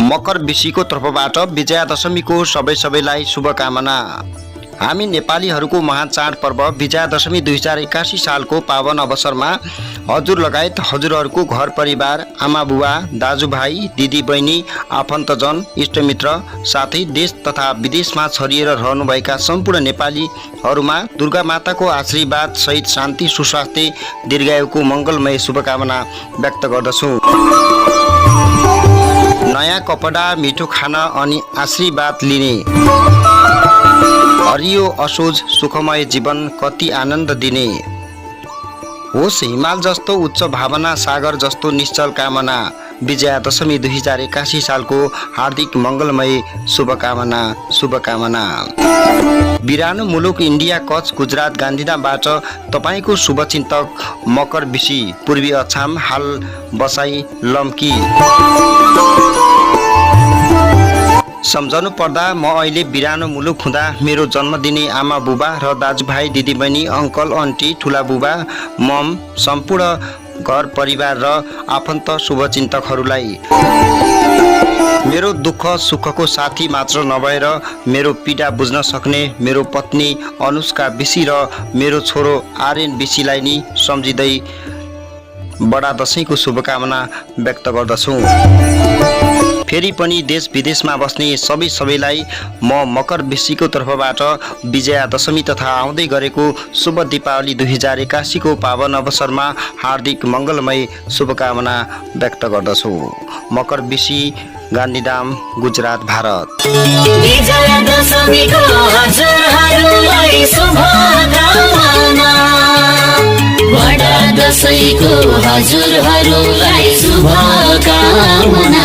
मकर बिसीको तर्फबाट विजयादशमीको सबैलाई शुभकामना। हामी नेपालीहरूको महाचाड पर्व विजयादशमी 2081 सालको पावन अवसरमा हजुर लगायत हजुरहरूको घर परिवार, आमा बुबा, दाजुभाइ, दिदी बहिनी, आफन्तजन, इष्टमित्र साथै देश तथा विदेशमा छरिएर रहनुभएका सम्पूर्ण नेपालीहरूमा दुर्गा माताको आशीर्वाद सहित शान्ति, सुस्वास्थ्य, दीर्घायुको मङ्गलमय शुभकामना व्यक्त गर्दछु। नयाँ कपडा, मिठो खाना अनि आशीर्वाद लिने, हरियो असोज सुखमय जीवन कति आनन्द दिने, होस् हिमाल जस्तो उच्च भावना, सागर जस्तो निश्चल कामना, विजयादशमी 2081 सालको हार्दिक मङ्गलमय शुभकामना। बिरानो मुलुक इन्डिया, कच्छ, गुजरात, गान्धीधामबाट तपाईँको शुभचिन्तक मकर बिसी, पूर्वी अछाम, हाल बसाई लम्की। सम्झनु पर्दा म अहिले बिरानो मुलुक हुँदा मेरो जन्म दिने आमा बुबा र दाजुभाइ, दिदीबहिनी, अङ्कल आन्टी, ठुला बुबा, मम, सम्पूर्ण घर परिवार र आफन्त शुभचिन्तकहरूलाई मेरो दुःख सुखको साथी मात्र नभएर मेरो पीडा बुझ्न सक्ने मेरो पत्नी अनुष्का बिसी र मेरो छोरो आर्यन बिसीलाई नि सम्झिँदै बडा दशैंको शुभकामना व्यक्त गर्दछु। फेरि पनि देश विदेशमा बस्ने सबैलाई म मकर बिसीको तर्फबाट विजयादशमी तथा आउँदै गरेको शुभ दीपावली 2081 को पावन अवसरमा हार्दिक मङ्गलमय शुभकामना व्यक्त गर्दछु। मकर बिसी, गान्धीधाम, गुजरात, भारत। विजयादशमीको हजुरहरूलाई शुभकामना, बडा दशैंको हजुरहरूलाई शुभकामना।